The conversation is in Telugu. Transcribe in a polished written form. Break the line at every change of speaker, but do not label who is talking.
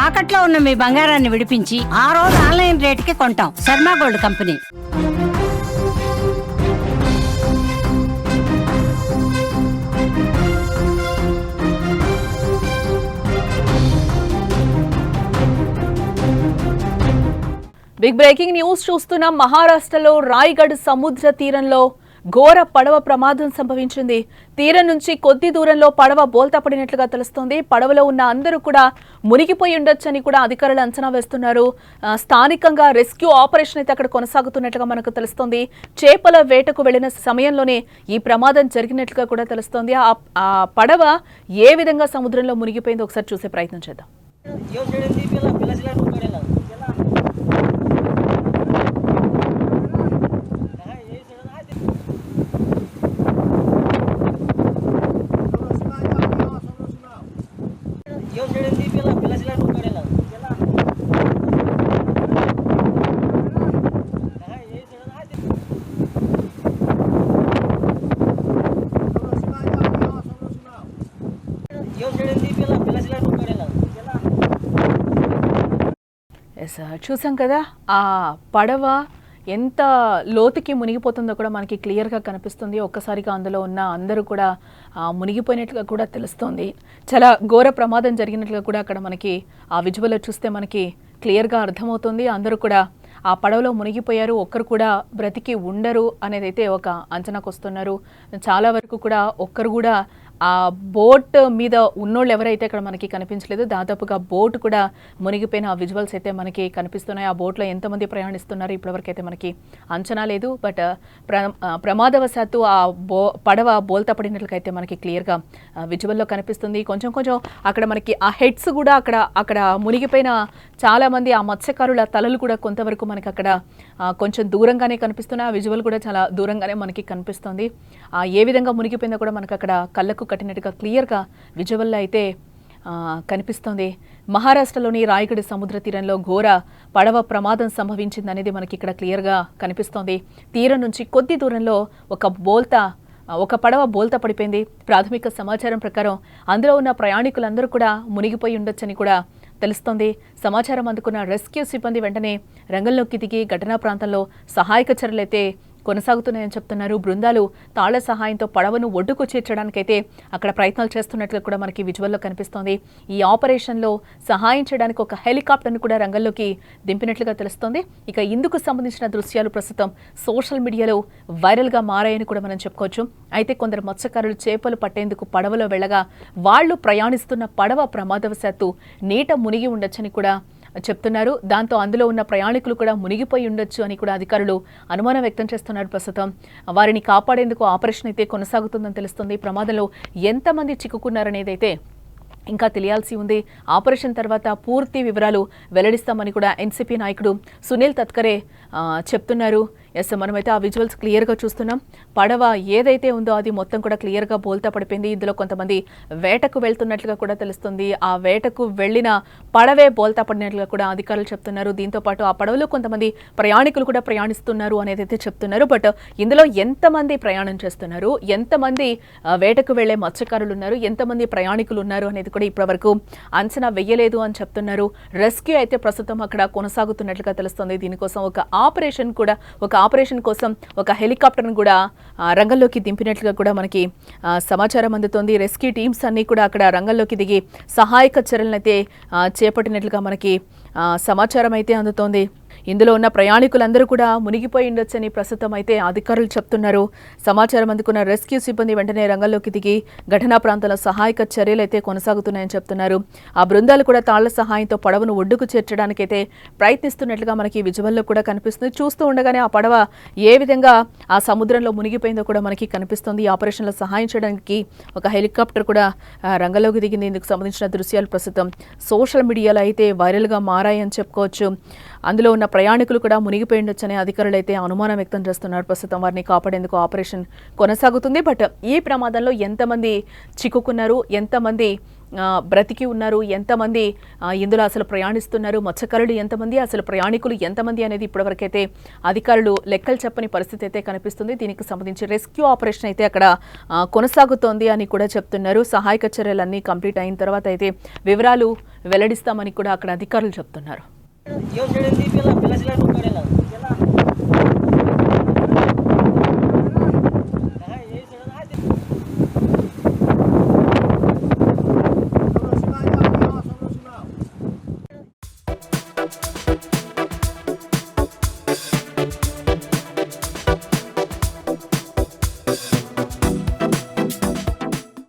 తాకట్లో ఉన్న మీ బంగారాన్ని విడిపించి ఆ రోజు ఆన్లైన్ రేటుకి కొంటాం. Sharma gold company.
Big breaking news చూస్తున్నాం. మహారాష్ట్రలో రాయ్గఢ్ సముద్ర తీరంలో ఘోర పడవ ప్రమాదం సంభవించింది. తీరం నుంచి కొద్ది దూరంలో పడవ బోల్తా పడినట్లుగా తెలుస్తోంది. పడవలో ఉన్న అందరూ కూడా మునిగిపోయి ఉండొచ్చని కూడా అధికారులు అంచనా వేస్తున్నారు. స్థానికంగా రెస్క్యూ ఆపరేషన్ అయితే అక్కడ కొనసాగుతున్నట్లుగా మనకు తెలుస్తోంది. చేపల వేటకు వెళ్లిన సమయంలోనే ఈ ప్రమాదం జరిగినట్లుగా కూడా తెలుస్తోంది. ఆ పడవ ఏ విధంగా సముద్రంలో మునిగిపోయిందో ఒకసారి చూసే ప్రయత్నం చేద్దాం. చూసాం కదా ఆ పడవ ఎంత లోతుకి మునిగిపోతుందో కూడా మనకి క్లియర్గా కనిపిస్తుంది. ఒక్కసారిగా అందులో ఉన్న అందరూ కూడా మునిగిపోయినట్లుగా కూడా తెలుస్తోంది. చాలా ఘోర ప్రమాదం జరిగినట్లుగా కూడా అక్కడ మనకి ఆ విజువల్లో చూస్తే మనకి క్లియర్గా అర్థమవుతుంది. అందరూ కూడా ఆ పడవలో మునిగిపోయారు, ఒక్కరు కూడా బ్రతికి ఉండరు అనేది అయితే ఒక అంచనాకు వస్తున్నారు. చాలా వరకు కూడా ఒక్కరు కూడా ఆ బోట్ మీద ఉన్నోళ్ళు ఎవరైతే ఇక్కడ మనకి కనిపించలేదు. దాదాపుగా బోట్ కూడా మునిగిపోయిన ఆ విజువల్స్ అయితే మనకి కనిపిస్తున్నాయి. ఆ బోట్లో ఎంతమంది ప్రయాణిస్తున్నారు ఇప్పటివరకు అయితే మనకి అంచనా లేదు. బట్ ప్రమాదవశాత్తు ఆ పడవ బోల్తా పడినట్లయితే మనకి క్లియర్గా విజువల్లో కనిపిస్తుంది. కొంచెం అక్కడ మనకి ఆ హెడ్స్ కూడా అక్కడ మునిగిపోయిన చాలామంది ఆ మత్స్యకారుల తలలు కూడా కొంతవరకు మనకి అక్కడ కొంచెం దూరంగానే కనిపిస్తున్నాయి. ఆ విజువల్ కూడా చాలా దూరంగానే మనకి కనిపిస్తుంది. ఏ విధంగా మునిగిపోయిందో కూడా మనకు అక్కడ కళ్ళకు కట్టినట్టుగా క్లియర్గా విజువల్లో అయితే కనిపిస్తోంది. మహారాష్ట్రలోని రాయ్గఢ్ సముద్ర తీరంలో ఘోర పడవ ప్రమాదం సంభవించిందనేది మనకి ఇక్కడ క్లియర్గా కనిపిస్తోంది. తీరం నుంచి కొద్ది దూరంలో ఒక పడవ బోల్తా పడిపోయింది. ప్రాథమిక సమాచారం ప్రకారం అందులో ఉన్న ప్రయాణికులందరూ కూడా మునిగిపోయి ఉండొచ్చని కూడా తెలుస్తోంది. సమాచారం అందుకున్న రెస్క్యూ సిబ్బంది వెంటనే రంగంలోకి దిగి ఘటనా ప్రాంతంలో సహాయక చర్యలైతే కొనసాగుతున్నాయని చెప్తున్నారు. బృందాలు తాళ్ల సహాయంతో పడవను ఒడ్డుకు చేర్చడానికైతే అక్కడ ప్రయత్నాలు చేస్తున్నట్లు కూడా మనకి విజువల్లో కనిపిస్తోంది. ఈ ఆపరేషన్లో సహాయం చేయడానికి ఒక హెలికాప్టర్ను కూడా రంగంలోకి దింపినట్లుగా తెలుస్తోంది. ఇక ఇందుకు సంబంధించిన దృశ్యాలు ప్రస్తుతం సోషల్ మీడియాలో వైరల్గా మారాయని కూడా మనం చెప్పుకోవచ్చు. అయితే కొందరు మత్స్యకారులు చేపలు పట్టేందుకు పడవలో వెళ్ళగా వాళ్లు ప్రయాణిస్తున్న పడవ ప్రమాదవశాత్తు నీట మునిగి ఉండొచ్చని కూడా చెప్తున్నారు. దాంతో అందులో ఉన్న ప్రయాణికులు కూడా మునిగిపోయి ఉండొచ్చు అని కూడా అధికారులు అనుమానం వ్యక్తం చేస్తున్నారు. ప్రస్తుతం వారిని కాపాడేందుకు ఆపరేషన్ అయితే కొనసాగుతుందని తెలుస్తుంది. ప్రమాదంలో ఎంతమంది చిక్కుకున్నారనేది అయితే ఇంకా తెలియాల్సి ఉంది. ఆపరేషన్ తర్వాత పూర్తి వివరాలు వెల్లడిస్తామని కూడా ఎన్సీపీ నాయకుడు సునీల్ తత్కరే చెప్తున్నారు. మనమైతే ఆ విజువల్స్ క్లియర్గా చూస్తున్నాం. పడవ ఏదైతే ఉందో అది మొత్తం కూడా క్లియర్గా బోల్తా పడిపోయింది. ఇందులో కొంతమంది వేటకు వెళ్తున్నట్లుగా కూడా తెలుస్తుంది. ఆ వేటకు వెళ్లిన పడవే బోల్తా పడినట్లుగా కూడా అధికారులు చెప్తున్నారు. దీంతో పాటు ఆ పడవలో కొంతమంది ప్రయాణికులు కూడా ప్రయాణిస్తున్నారు అనేది అయితే చెప్తున్నారు. బట్ ఇందులో ఎంతమంది ప్రయాణం చేస్తున్నారు, ఎంతమంది వేటకు వెళ్లే మత్స్యకారులు ఉన్నారు, ఎంతమంది ప్రయాణికులు ఉన్నారు అనేది కూడా ఇప్పటివరకు అంచనా వెయ్యలేదు అని చెప్తున్నారు. రెస్క్యూ అయితే ప్రస్తుతం అక్కడ కొనసాగుతున్నట్లుగా తెలుస్తుంది. దీనికోసం ఒక ఆపరేషన్ కోసం ఒక హెలికాప్టర్ను కూడా రంగంలోకి దింపినట్లుగా కూడా మనకి సమాచారం అందుతోంది. రెస్క్యూ టీమ్స్ అన్ని కూడా అక్కడ రంగంలోకి దిగి సహాయక చర్యలను అయితే చేపట్టినట్లుగా మనకి సమాచారం అయితే అందుతోంది. ఇందులో ఉన్న ప్రయాణికులందరూ కూడా మునిగిపోయి ఉండొచ్చని ప్రస్తుతం అయితే అధికారులు చెప్తున్నారు. సమాచారం అందుకున్న రెస్క్యూ సిబ్బంది వెంటనే రంగంలోకి దిగి ఘటనా ప్రాంతంలో సహాయక చర్యలు అయితే కొనసాగుతున్నాయని చెప్తున్నారు. ఆ బృందాలు కూడా తాళ్ల సహాయంతో పడవను ఒడ్డుకు చేర్చడానికైతే ప్రయత్నిస్తున్నట్లుగా మనకి విజువల్లో కూడా కనిపిస్తుంది. చూస్తూ ఉండగానే ఆ పడవ ఏ విధంగా ఆ సముద్రంలో మునిగిపోయిందో కూడా మనకి కనిపిస్తుంది. ఈ ఆపరేషన్లో సహాయం చేయడానికి ఒక హెలికాప్టర్ కూడా రంగంలోకి దిగింది. ఇందుకు సంబంధించిన దృశ్యాలు ప్రస్తుతం సోషల్ మీడియాలో అయితే వైరల్గా మారాయని చెప్పుకోవచ్చు. అందులో ఉన్న ప్రయాణికులు కూడా మునిగిపోయి ఉండొచ్చనే అధికారులు అయితే అనుమానం వ్యక్తం చేస్తున్నారు. ప్రస్తుతం వారిని కాపాడేందుకు ఆపరేషన్ కొనసాగుతుంది. బట్ ఈ ప్రమాదంలో ఎంతమంది చిక్కుకున్నారు, ఎంతమంది బ్రతికి ఉన్నారు, ఎంతమంది ఇందులో అసలు ప్రయాణిస్తున్నారు, మత్స్యకారులు ఎంతమంది, అసలు ప్రయాణికులు ఎంతమంది అనేది ఇప్పటివరకైతే అధికారులు లెక్కలు చెప్పని పరిస్థితి అయితే కనిపిస్తుంది. దీనికి సంబంధించి రెస్క్యూ ఆపరేషన్ అయితే అక్కడ కొనసాగుతోంది అని కూడా చెప్తున్నారు. సహాయక చర్యలన్నీ కంప్లీట్ అయిన తర్వాత అయితే వివరాలు వెల్లడిస్తామని కూడా అక్కడ అధికారులు చెప్తున్నారు.